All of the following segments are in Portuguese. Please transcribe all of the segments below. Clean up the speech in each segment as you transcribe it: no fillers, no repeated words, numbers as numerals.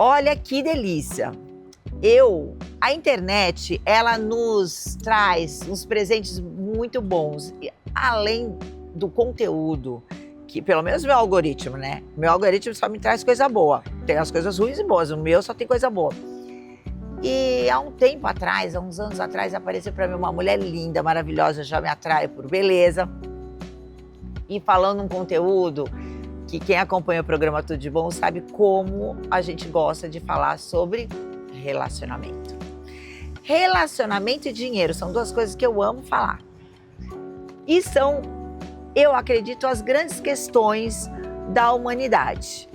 Olha que delícia. A internet, ela nos traz uns presentes muito bons, além do conteúdo, que pelo menos meu algoritmo, né? Meu algoritmo só me traz coisa boa. Tem as coisas ruins e boas, o meu só tem coisa boa. E há um tempo atrás, há uns anos atrás, apareceu para mim uma mulher linda, maravilhosa, já me atrai por beleza. E falando um conteúdo que quem acompanha o programa Tudo de Bom sabe como a gente gosta de falar sobre relacionamento. Relacionamento e dinheiro são duas coisas que eu amo falar. E são, eu acredito, as grandes questões da humanidade.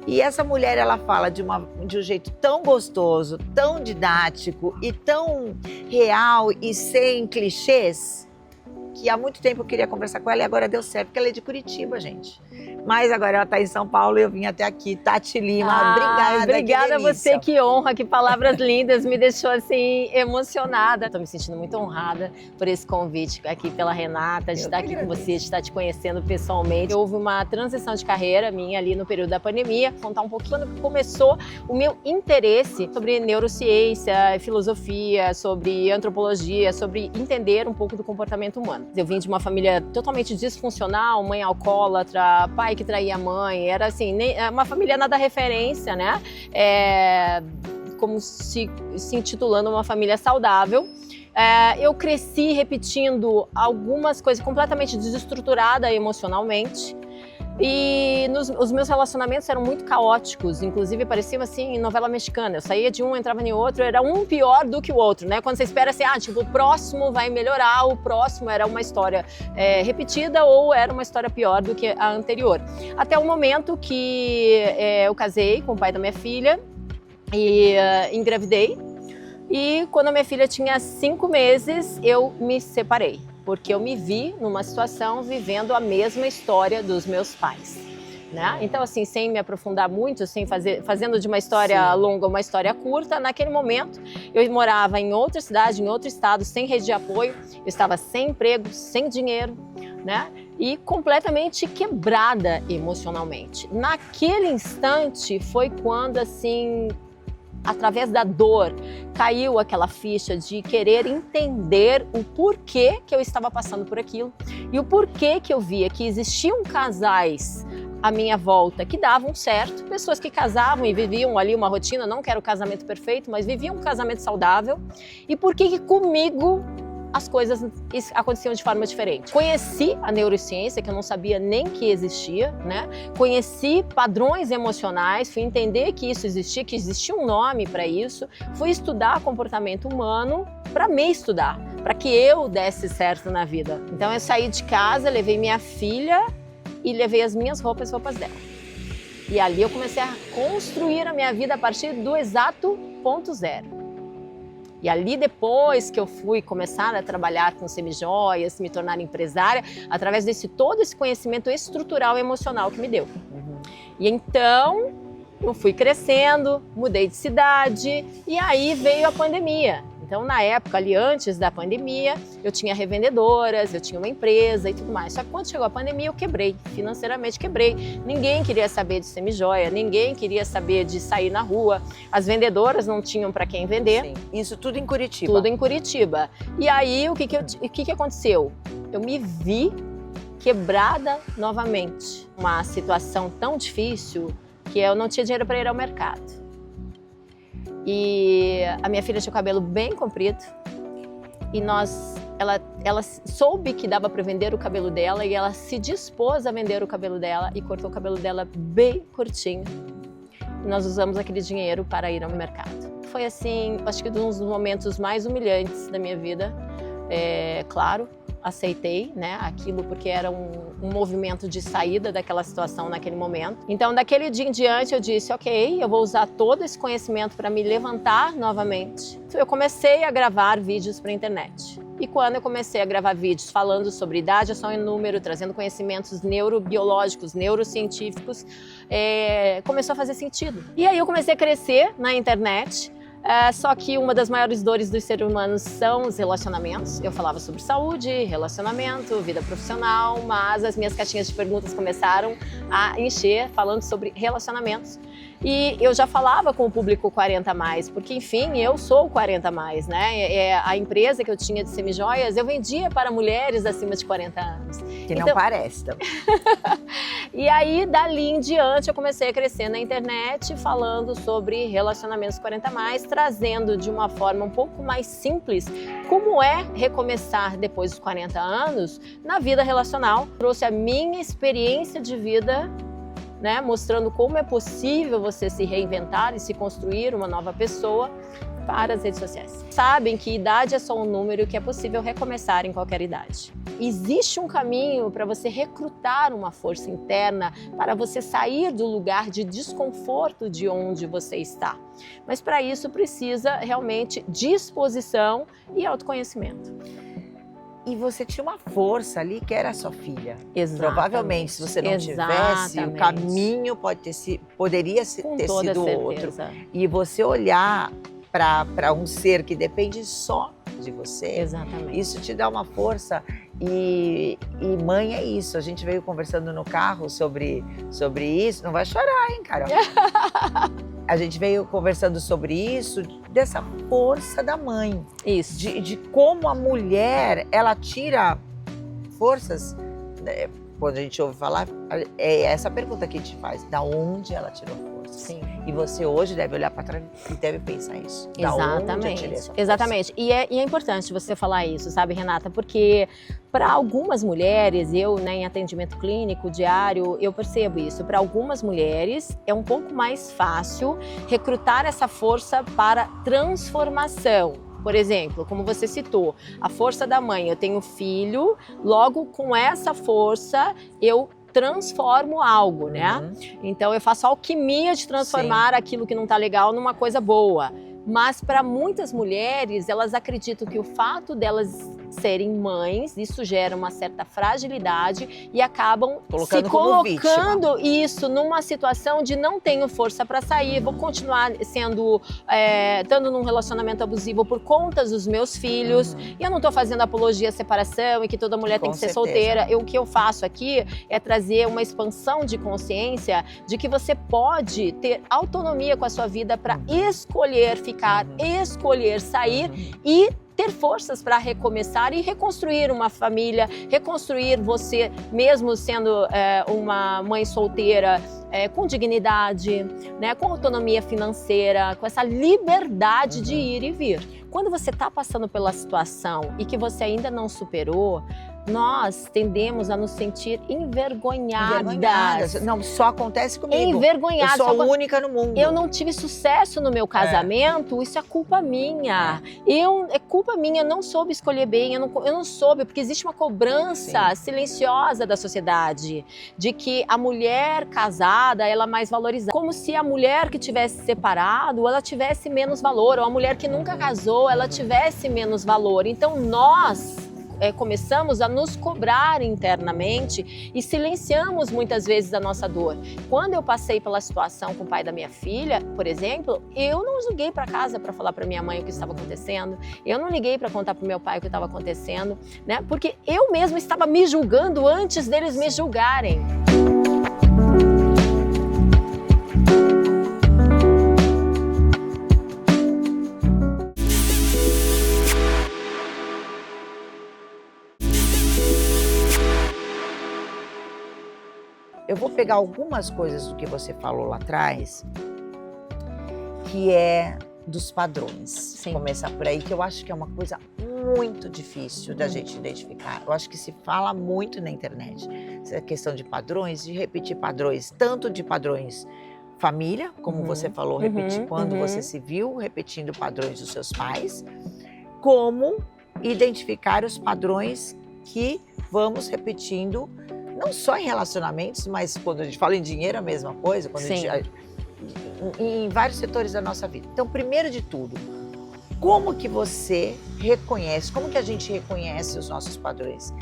E essa mulher, ela fala de um jeito tão gostoso, tão didático e tão real e sem clichês, que há muito tempo eu queria conversar com ela e agora deu certo, porque ela é de Curitiba, gente. Mas agora ela está em São Paulo e eu vim até aqui. Tati Lima, obrigada. Obrigada a você, que honra, que palavras lindas, me deixou assim emocionada. Estou me sentindo muito honrada por esse convite aqui pela Renata, de estar aqui com você, de estar te conhecendo pessoalmente. Houve uma transição de carreira minha ali no período da pandemia. Vou contar um pouquinho quando começou o meu interesse sobre neurociência, filosofia, sobre antropologia, sobre entender um pouco do comportamento humano. Eu vim de uma família totalmente disfuncional, mãe alcoólatra, pai que traía a mãe, era assim, uma família nada referência, né? Como se intitulando uma família saudável. Eu cresci repetindo algumas coisas completamente desestruturada emocionalmente. E os meus relacionamentos eram muito caóticos, inclusive pareciam assim novela mexicana. Eu saía de um, entrava em outro, era um pior do que o outro, né? Quando você espera assim, tipo, o próximo vai melhorar, o próximo era uma história repetida ou era uma história pior do que a anterior. Até o momento que eu casei com o pai da minha filha e engravidei. E quando a minha filha tinha 5 meses, eu me separei, porque eu me vi numa situação vivendo a mesma história dos meus pais, né? Então, assim, sem me aprofundar muito, assim, fazendo de uma história longa uma história curta, naquele momento eu morava em outra cidade, em outro estado, sem rede de apoio, eu estava sem emprego, sem dinheiro, né? E completamente quebrada emocionalmente. Naquele instante foi quando, assim, através da dor, caiu aquela ficha de querer entender o porquê que eu estava passando por aquilo e o porquê que eu via que existiam casais à minha volta que davam certo, pessoas que casavam e viviam ali uma rotina, não quero casamento perfeito, mas viviam um casamento saudável, e por que comigo as coisas aconteciam de forma diferente. Conheci a neurociência, que eu não sabia nem que existia, né? Conheci padrões emocionais, fui entender que isso existia, que existia um nome para isso, fui estudar comportamento humano para me estudar, para que eu desse certo na vida. Então eu saí de casa, levei minha filha e levei as minhas roupas dela. E ali eu comecei a construir a minha vida a partir do exato ponto zero. E ali, depois que eu fui começar a trabalhar com semijoias, me tornar empresária, através todo esse conhecimento estrutural e emocional que me deu. E então, eu fui crescendo, mudei de cidade, e aí veio a pandemia. Então, na época, ali antes da pandemia, eu tinha revendedoras, eu tinha uma empresa e tudo mais. Só que quando chegou a pandemia, eu quebrei, financeiramente quebrei. Ninguém queria saber de semijoia, ninguém queria saber de sair na rua. As vendedoras não tinham para quem vender. Sim. Isso tudo em Curitiba? Tudo em Curitiba. E aí, o que aconteceu? Eu me vi quebrada novamente. Uma situação tão difícil que eu não tinha dinheiro para ir ao mercado. E a minha filha tinha o cabelo bem comprido e ela soube que dava para vender o cabelo dela e ela se dispôs a vender o cabelo dela e cortou o cabelo dela bem curtinho. E nós usamos aquele dinheiro para ir ao mercado. Foi assim, acho que um dos momentos mais humilhantes da minha vida. Claro, aceitei, né, aquilo porque era um movimento de saída daquela situação naquele momento. Então, daquele dia em diante, eu disse, ok, eu vou usar todo esse conhecimento para me levantar novamente. Eu comecei a gravar vídeos para a internet. E quando eu comecei a gravar vídeos falando sobre idade, ação e número, trazendo conhecimentos neurobiológicos, neurocientíficos, começou a fazer sentido. E aí eu comecei a crescer na internet. Só que uma das maiores dores dos seres humanos são os relacionamentos. Eu falava sobre saúde, relacionamento, vida profissional, mas as minhas caixinhas de perguntas começaram a encher falando sobre relacionamentos. E eu já falava com o público 40+, porque, enfim, eu sou 40+, né? A empresa que eu tinha de semijoias, eu vendia para mulheres acima de 40 anos. Que não parece também. E aí, dali em diante, eu comecei a crescer na internet, falando sobre relacionamentos 40+, trazendo de uma forma um pouco mais simples como é recomeçar depois dos 40 anos na vida relacional. Trouxe a minha experiência de vida, né, mostrando como é possível você se reinventar e se construir uma nova pessoa para as redes sociais. Sabem que idade é só um número e que é possível recomeçar em qualquer idade. Existe um caminho para você recrutar uma força interna, para você sair do lugar de desconforto de onde você está. Mas para isso precisa realmente disposição e autoconhecimento. E você tinha uma força ali que era a sua filha. Exatamente. Provavelmente, se você não tivesse, o caminho poderia ter sido outro. E você olhar para um ser que depende só de você, exatamente, isso te dá uma força. E mãe é isso. A gente veio conversando no carro sobre isso. Não vai chorar, hein, Carol? A gente veio conversando sobre isso, dessa força da mãe. Isso. De como a mulher, ela tira forças, né? Quando a gente ouve falar, é essa pergunta que a gente faz. Da onde ela tirou força? Sim. E você hoje deve olhar para trás e deve pensar isso. Da Exatamente. onde eu tirei essa força? Exatamente. E é importante você falar isso, sabe, Renata? Porque para algumas mulheres, eu, né, em atendimento clínico diário, eu percebo isso. Para algumas mulheres é um pouco mais fácil recrutar essa força para transformação. Por exemplo, como você citou, a força da mãe, eu tenho filho, logo com essa força eu transformo algo, né? Então eu faço alquimia de transformar aquilo que não tá legal numa coisa boa. Mas para muitas mulheres, elas acreditam que o fato delas serem mães, isso gera uma certa fragilidade e acabam se colocando isso numa situação de não tenho força para sair, vou continuar estando num relacionamento abusivo por conta dos meus filhos, e eu não estou fazendo apologia à separação e que toda mulher tem que ser solteira. O que eu faço aqui é trazer uma expansão de consciência de que você pode ter autonomia com a sua vida para escolher ficar, escolher sair e ter forças para recomeçar e reconstruir uma família, reconstruir você mesmo sendo uma mãe solteira, com dignidade, né, com autonomia financeira, com essa liberdade de ir e vir. Quando você está passando pela situação e que você ainda não superou, nós tendemos a nos sentir envergonhadas. Não, só acontece comigo. Envergonhadas. Eu sou a única no mundo. Eu não tive sucesso no meu casamento, isso é culpa minha. É culpa minha, eu não soube escolher bem, eu não soube, porque existe uma cobrança silenciosa da sociedade de que a mulher casada, ela é mais valorizada. Como se a mulher que tivesse separado, ela tivesse menos valor, ou a mulher que nunca casou, ela tivesse menos valor. Então nós começamos a nos cobrar internamente e silenciamos muitas vezes a nossa dor. Quando eu passei pela situação com o pai da minha filha, por exemplo, eu não liguei para casa para falar para minha mãe o que estava acontecendo, eu não liguei para contar para o meu pai o que estava acontecendo, né? Porque eu mesma estava me julgando antes deles me julgarem. Eu vou pegar algumas coisas do que você falou lá atrás, que é dos padrões. Sim. Começar por aí, que eu acho que é uma coisa muito difícil da gente identificar. Eu acho que se fala muito na internet. Essa questão de padrões, de repetir padrões, tanto de padrões família, como você falou, repetir quando você se viu repetindo padrões dos seus pais, como identificar os padrões que vamos repetindo, não só em relacionamentos, mas quando a gente fala em dinheiro, a mesma coisa, quando em vários setores da nossa vida. Então, primeiro de tudo, como que você reconhece, como que a gente reconhece os nossos padrões?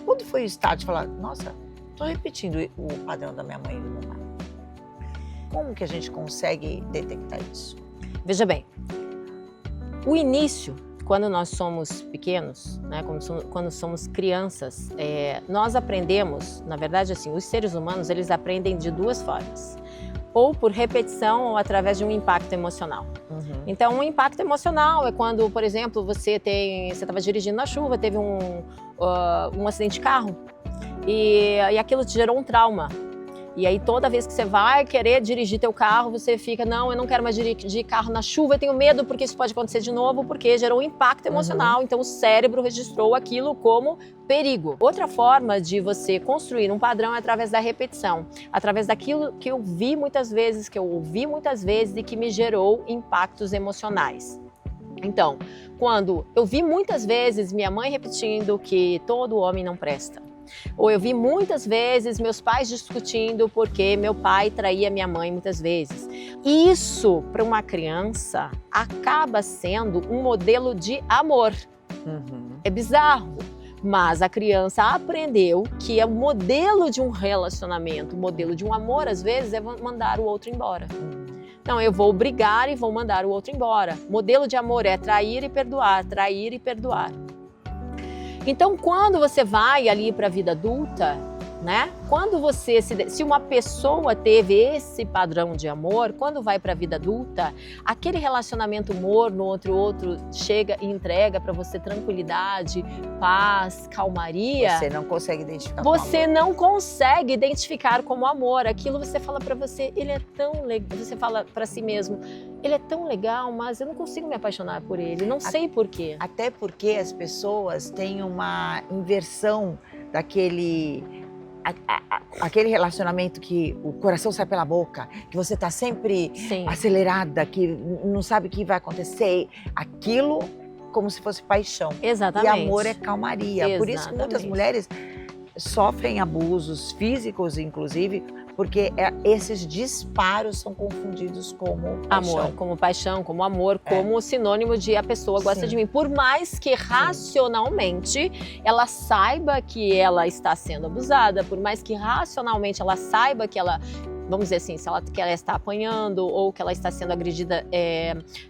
Quando foi o estado de falar, nossa, estou repetindo o padrão da minha mãe e do meu pai? Como que a gente consegue detectar isso? Veja bem, o início, quando nós somos pequenos, né, quando somos crianças, nós aprendemos, na verdade, assim, os seres humanos, eles aprendem de duas formas. Ou por repetição ou através de um impacto emocional. Então, um impacto emocional é quando, por exemplo, você estava dirigindo na chuva, teve um acidente de carro e aquilo te gerou um trauma. E aí toda vez que você vai querer dirigir teu carro, você fica, não, eu não quero mais dirigir carro na chuva, eu tenho medo porque isso pode acontecer de novo, porque gerou um impacto emocional, então o cérebro registrou aquilo como perigo. Outra forma de você construir um padrão é através da repetição, através daquilo que eu vi muitas vezes, que eu ouvi muitas vezes e que me gerou impactos emocionais. Então, quando eu vi muitas vezes minha mãe repetindo que todo homem não presta, ou eu vi muitas vezes meus pais discutindo porque meu pai traía minha mãe muitas vezes. Isso, para uma criança, acaba sendo um modelo de amor. É bizarro, mas a criança aprendeu que é o modelo de um relacionamento, o modelo de um amor, às vezes, é mandar o outro embora. Então, eu vou brigar e vou mandar o outro embora. Modelo de amor é trair e perdoar, trair e perdoar. Então, quando você vai ali para a vida adulta, né? Quando você se uma pessoa teve esse padrão de amor, quando vai para a vida adulta, aquele relacionamento morno, outro chega e entrega para você tranquilidade, paz, calmaria. Você não consegue identificar Você não consegue identificar como amor. Aquilo você fala para você, ele é tão legal. Você fala para si mesmo, ele é tão legal, mas eu não consigo me apaixonar por ele. Não sei por quê. Até porque as pessoas têm uma inversão daquele aquele relacionamento que o coração sai pela boca, que você está sempre acelerada, que não sabe o que vai acontecer. Aquilo como se fosse paixão. Exatamente. E amor é calmaria. Exatamente. Por isso que muitas mulheres sofrem abusos físicos, inclusive, porque esses disparos são confundidos como paixão. Amor, como paixão, como amor, como sinônimo de a pessoa gosta de mim. Por mais que racionalmente ela saiba que ela está sendo abusada, por mais que racionalmente ela saiba que ela, vamos dizer assim, que ela está apanhando ou que ela está sendo agredida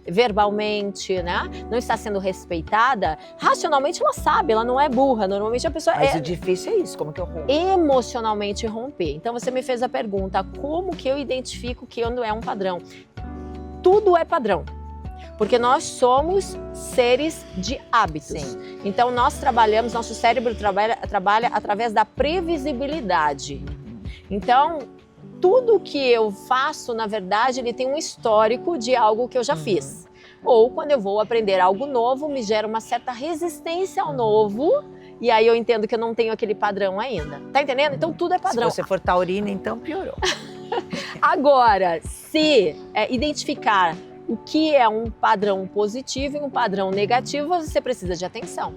verbalmente, né? Não está sendo respeitada, racionalmente ela sabe, ela não é burra. Normalmente a pessoa Mas o difícil é isso, como que eu rompo? Emocionalmente romper. Então você me fez a pergunta, como que eu identifico que não é um padrão? Tudo é padrão. Porque nós somos seres de hábitos. Então nós trabalhamos, nosso cérebro trabalha através da previsibilidade. Então, tudo que eu faço, na verdade, ele tem um histórico de algo que eu já fiz. Ou quando eu vou aprender algo novo, me gera uma certa resistência ao novo, e aí eu entendo que eu não tenho aquele padrão ainda. Tá entendendo? Então tudo é padrão. Se você for taurina, então piorou. Agora, se identificar o que é um padrão positivo e um padrão negativo, você precisa de atenção.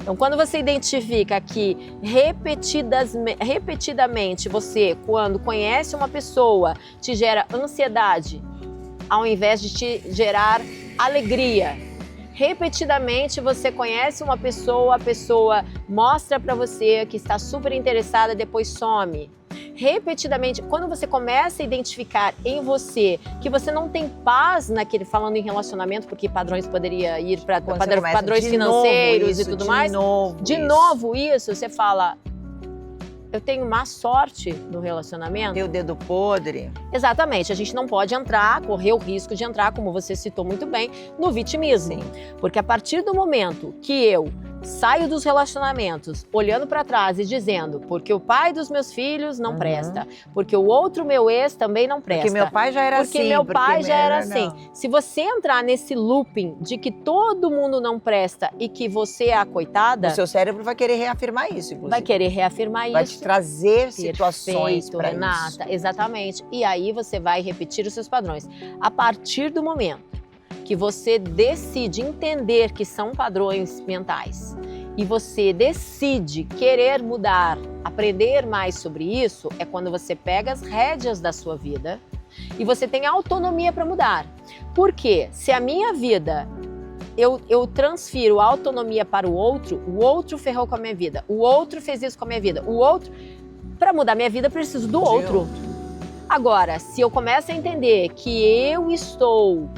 Então, quando você identifica que repetidamente você, quando conhece uma pessoa, te gera ansiedade, ao invés de te gerar alegria. Repetidamente você conhece uma pessoa, a pessoa mostra para você que está super interessada, depois some. Repetidamente, quando você começa a identificar em você que você não tem paz naquele, falando em relacionamento, porque padrões poderia ir para padrões financeiros e tudo mais. De novo isso, você fala, eu tenho má sorte no relacionamento. Tem o dedo podre. Exatamente, a gente não pode correr o risco de entrar, como você citou muito bem, no vitimismo. Porque a partir do momento que eu saio dos relacionamentos olhando para trás e dizendo, porque o pai dos meus filhos não presta, porque o outro meu ex também não presta. Porque meu pai já era assim. Porque meu pai já era assim. Se você entrar nesse looping de que todo mundo não presta e que você é a coitada, o seu cérebro vai querer reafirmar isso, inclusive. Vai querer reafirmar isso. Vai te trazer situações para isso. Renata, exatamente. E aí você vai repetir os seus padrões. A partir do momento que você decide entender que são padrões mentais e você decide querer mudar, aprender mais sobre isso, é quando você pega as rédeas da sua vida e você tem autonomia para mudar. Porque se a minha vida, eu transfiro a autonomia para o outro ferrou com a minha vida, o outro fez isso com a minha vida, para mudar minha vida eu preciso do outro. Agora, se eu começo a entender que eu estou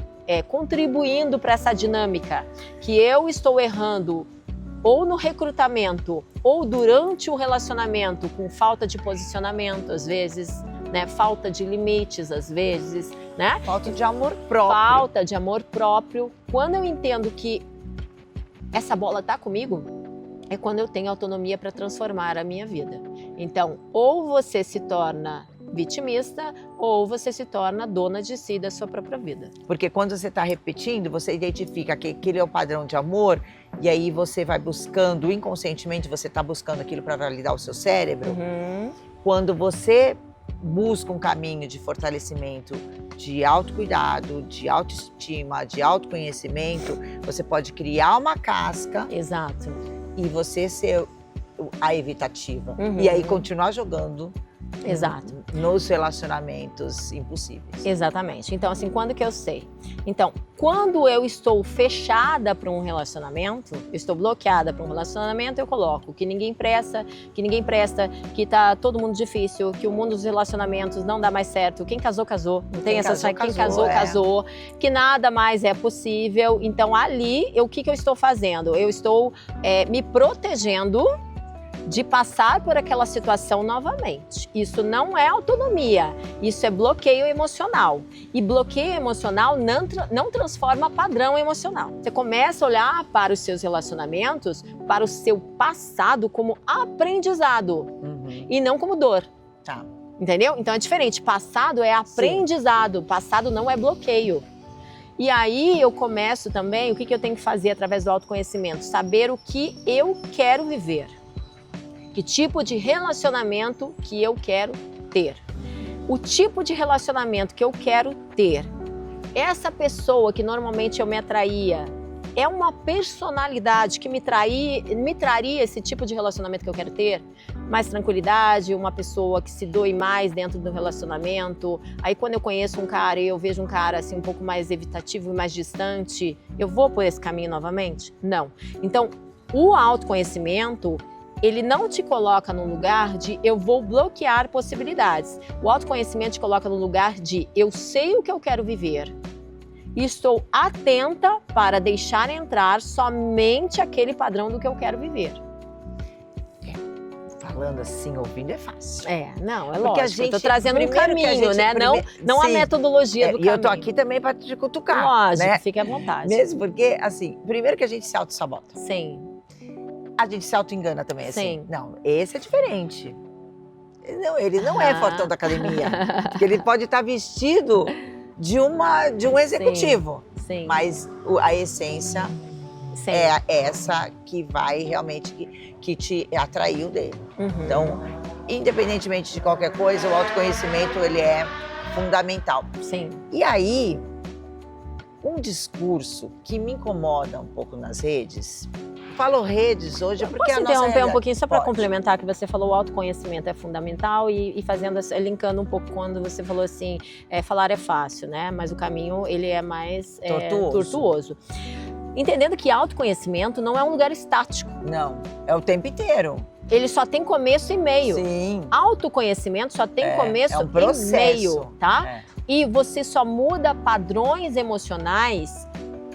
contribuindo para essa dinâmica, que eu estou errando ou no recrutamento ou durante o relacionamento com falta de posicionamento, às vezes, né? Falta de limites, às vezes, né? Falta de amor próprio. Falta de amor próprio. Quando eu entendo que essa bola tá comigo, é quando eu tenho autonomia para transformar a minha vida. Então, ou você se torna vitimista ou você se torna dona de si, da sua própria vida. Porque quando você está repetindo, você identifica que aquele é o padrão de amor e aí você vai buscando, inconscientemente você está buscando aquilo para validar o seu cérebro. Quando você busca um caminho de fortalecimento, de autocuidado, de autoestima, de autoconhecimento, você pode criar uma casca. Exato. E você ser a evitativa. E aí continuar jogando. Exato. Nos relacionamentos impossíveis. Exatamente. Então, assim, quando que eu sei? Então, quando eu estou fechada para um relacionamento, eu estou bloqueada para um relacionamento, eu coloco que ninguém presta, que tá todo mundo difícil, que o mundo dos relacionamentos não dá mais certo, quem casou, casou. Não tem essa quem casou, casou, que nada mais é possível. Então, ali, o que eu estou fazendo? Eu estou me protegendo de passar por aquela situação novamente. Isso não é autonomia, isso é bloqueio emocional. E bloqueio emocional não transforma padrão emocional. Você começa a olhar para os seus relacionamentos, para o seu passado como aprendizado e não como dor. Tá. Entendeu? Então é diferente. Passado é aprendizado, passado não é bloqueio. E aí eu começo também, o que eu tenho que fazer através do autoconhecimento? Saber o que eu quero viver. Que tipo de relacionamento que eu quero ter? O tipo de relacionamento que eu quero ter. Essa pessoa que normalmente eu me atraía é uma personalidade que me traria esse tipo de relacionamento que eu quero ter? Mais tranquilidade, uma pessoa que se doe mais dentro do relacionamento. Aí quando eu conheço um cara e eu vejo um cara assim um pouco mais evitativo e mais distante, eu vou por esse caminho novamente? Não. Então, o autoconhecimento, ele não te coloca no lugar de eu vou bloquear possibilidades. O autoconhecimento te coloca no lugar de eu sei o que eu quero viver e estou atenta para deixar entrar somente aquele padrão do que eu quero viver. Falando assim, ouvindo é fácil. Não, é porque lógico. Eu tô trazendo um caminho, né? Não a metodologia do caminho. E eu tô aqui também para te cutucar. Lógico, né? Fique à vontade. Mesmo porque, assim, primeiro que a gente se auto-sabota. Sim. A gente se auto-engana também, assim. Sim. Não, esse é diferente. Não, ele não é fortão da academia. Porque ele pode estar vestido de um executivo. Sim. Mas a essência é essa que vai realmente, que te atraiu dele. Então, independentemente de qualquer coisa, o autoconhecimento, ele é fundamental. Sim. E aí, um discurso que me incomoda um pouco nas redes... Falo redes hoje porque Posso a nossa interromper um pouquinho só para Pode. complementar que você falou o autoconhecimento é fundamental e fazendo, linkando um pouco quando você falou assim, falar é fácil, né? Mas o caminho, ele é mais tortuoso. Entendendo que autoconhecimento não é um lugar estático. Não, é o tempo inteiro. Ele só tem começo e meio. Sim. Autoconhecimento só tem começo um processo, e meio, tá? E você só muda padrões emocionais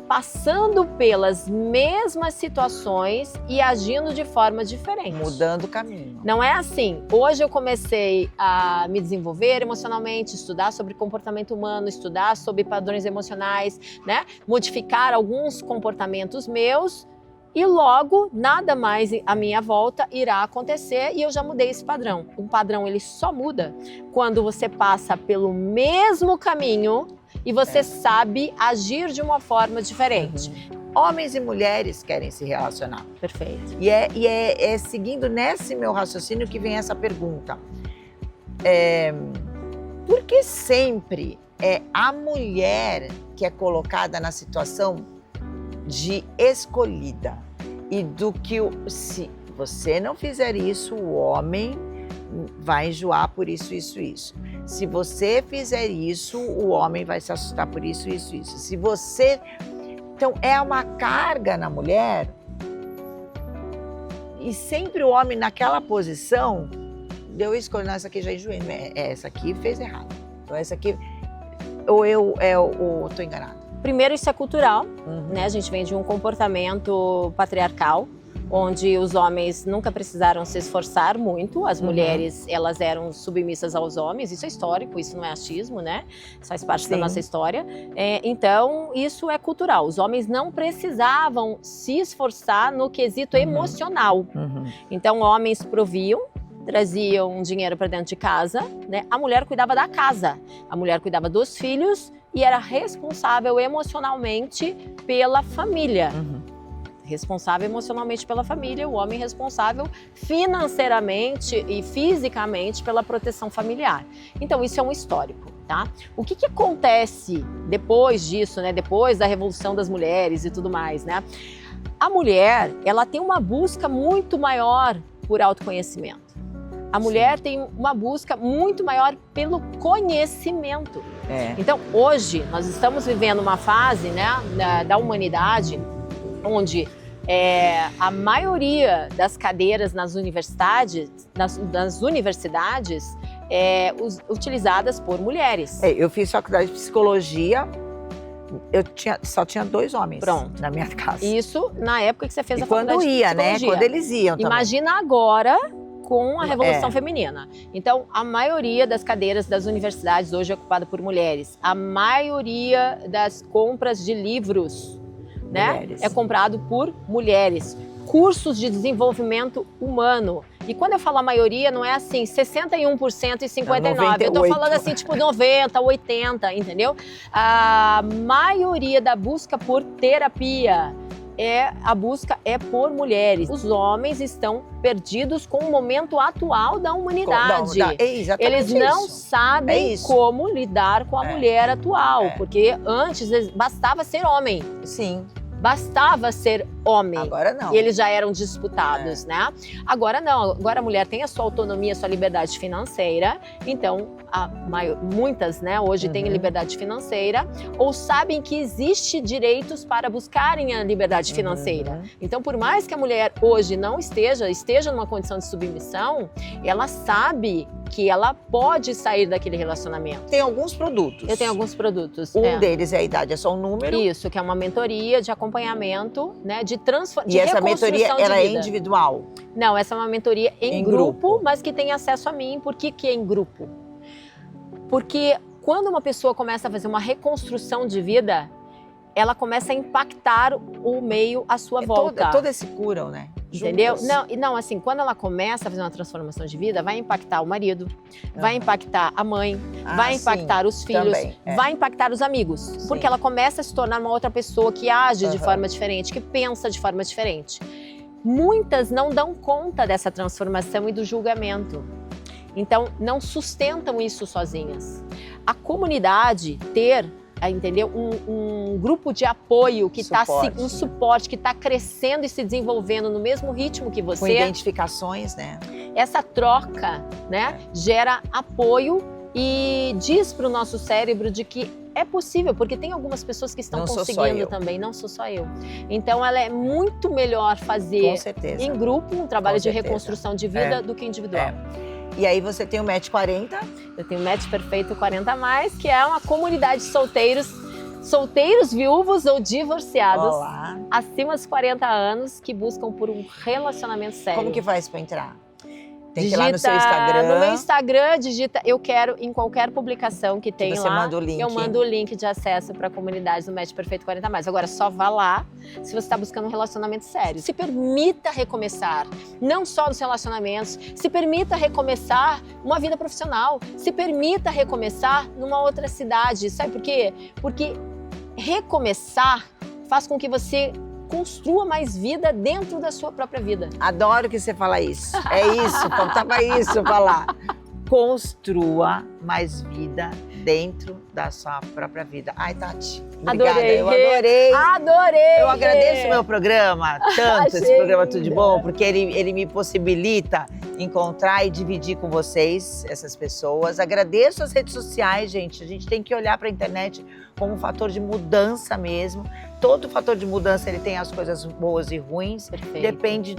passando pelas mesmas situações e agindo de forma diferente. Mudando o caminho. Não é assim. Hoje eu comecei a me desenvolver emocionalmente, estudar sobre comportamento humano, estudar sobre padrões emocionais, né? Modificar alguns comportamentos meus e logo nada mais à minha volta irá acontecer e eu já mudei esse padrão. Um padrão, ele só muda quando você passa pelo mesmo caminho e você sabe agir de uma forma diferente. Homens e mulheres querem se relacionar. Perfeito. E é seguindo nesse meu raciocínio que vem essa pergunta. Por que sempre é a mulher que é colocada na situação de escolhida? E do que, se você não fizer isso, o homem vai enjoar por isso, isso, isso. Se você fizer isso, o homem vai se assustar por isso, isso, isso. Se você... Então, é uma carga na mulher e sempre o homem naquela posição, eu escolho, não, essa aqui já enjoei, essa aqui fez errado. Então, essa aqui, ou eu tô enganada. Primeiro, isso é cultural, né? A gente vem de um comportamento patriarcal, onde os homens nunca precisaram se esforçar muito, as mulheres, elas eram submissas aos homens, isso é histórico, isso não é achismo, né? Isso faz parte da nossa história. Então, isso é cultural, os homens não precisavam se esforçar no quesito emocional. Então, homens proviam, traziam dinheiro para dentro de casa, né? A mulher cuidava da casa, a mulher cuidava dos filhos e era responsável emocionalmente pela família. Responsável emocionalmente pela família, o homem responsável financeiramente e fisicamente pela proteção familiar. Então, isso é um histórico, tá? O que acontece depois disso, né? Depois da Revolução das Mulheres e tudo mais, né? A mulher, ela tem uma busca muito maior por autoconhecimento. A mulher tem uma busca muito maior pelo conhecimento. Então, hoje, nós estamos vivendo uma fase, né, da humanidade onde a maioria das cadeiras nas universidades, utilizadas por mulheres. Eu fiz faculdade de psicologia, só tinha 2 homens na minha casa. Isso na época que você fez a faculdade de psicologia. Quando ia, né? Quando eles iam também. Imagina agora com a Revolução Feminina. Então, a maioria das cadeiras das universidades hoje é ocupada por mulheres. A maioria das compras de livros, né, é comprado por mulheres. Cursos de desenvolvimento humano. E quando eu falo a maioria, não é assim, 61% e 59%. Eu tô falando assim, tipo 90%, 80%, entendeu? A maioria da busca por terapia, a busca é por mulheres. Os homens estão perdidos com o momento atual da humanidade. Eles não sabem como lidar com a mulher atual, porque antes bastava ser homem. Sim. Bastava ser homem. Agora não. E eles já eram disputados, né? Agora não. Agora a mulher tem a sua autonomia, a sua liberdade financeira. Então, muitas, né, hoje têm liberdade financeira ou sabem que existe direitos para buscarem a liberdade financeira. Então, por mais que a mulher hoje não esteja numa condição de submissão, ela sabe que ela pode sair daquele relacionamento. Tem alguns produtos. Eu tenho alguns produtos. Um deles é a idade, é só um número. Isso, que é uma mentoria de acompanhamento, né, de E essa mentoria, ela é individual? Não, essa é uma mentoria em grupo, mas que tem acesso a mim. Por que é em grupo? Porque quando uma pessoa começa a fazer uma reconstrução de vida, ela começa a impactar o meio à sua volta. Todas se curam, né? Entendeu? Não, assim, quando ela começa a fazer uma transformação de vida, vai impactar o marido, vai impactar a mãe, vai impactar os filhos, vai impactar os amigos. Porque ela começa a se tornar uma outra pessoa que age de forma diferente, que pensa de forma diferente. Muitas não dão conta dessa transformação e do julgamento. Então, não sustentam isso sozinhas. A comunidade entendeu? Um grupo de apoio que está um suporte que está crescendo e se desenvolvendo no mesmo ritmo que você. Com identificações, né? Essa troca, né, gera apoio e diz para o nosso cérebro de que é possível, porque tem algumas pessoas que estão conseguindo também, não sou só eu. Então, ela é muito melhor fazer em grupo um trabalho de reconstrução de vida do que individual. E aí você tem o Match 40? Eu tenho o Match Perfeito 40+, que é uma comunidade de solteiros, viúvos ou divorciados acima dos 40 anos que buscam por um relacionamento sério. Como que faz para entrar? Tem que ir lá no seu Instagram. No meu Instagram, digita eu quero em qualquer publicação que tem você lá. Manda o link. Eu mando o link de acesso para a comunidade do Match Perfeito 40+. Agora, só vá lá se você está buscando um relacionamento sério. Se permita recomeçar, não só nos relacionamentos, se permita recomeçar uma vida profissional, se permita recomeçar numa outra cidade. Sabe por quê? Porque recomeçar faz com que você construa mais vida dentro da sua própria vida. Adoro que você fala isso. É isso, faltava isso falar. Construa mais vida dentro da sua própria vida. Ai, Tati, obrigada. Adorei. Eu adorei. Adorei. Eu agradeço o meu programa, tanto esse programa Tudo de Bom, porque ele me possibilita encontrar e dividir com vocês, essas pessoas. Agradeço as redes sociais, gente. A gente tem que olhar para a internet como um fator de mudança mesmo. Todo fator de mudança, ele tem as coisas boas e ruins. Perfeito. Depende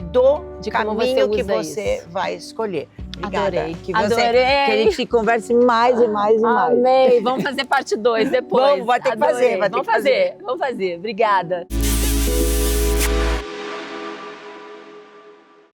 de caminho que você vai escolher. Obrigada. Adorei. Que Adorei. Que a gente converse mais e mais e mais. Amei. Vamos fazer parte 2 depois. Vamos, vai ter que fazer. Vamos fazer. Obrigada.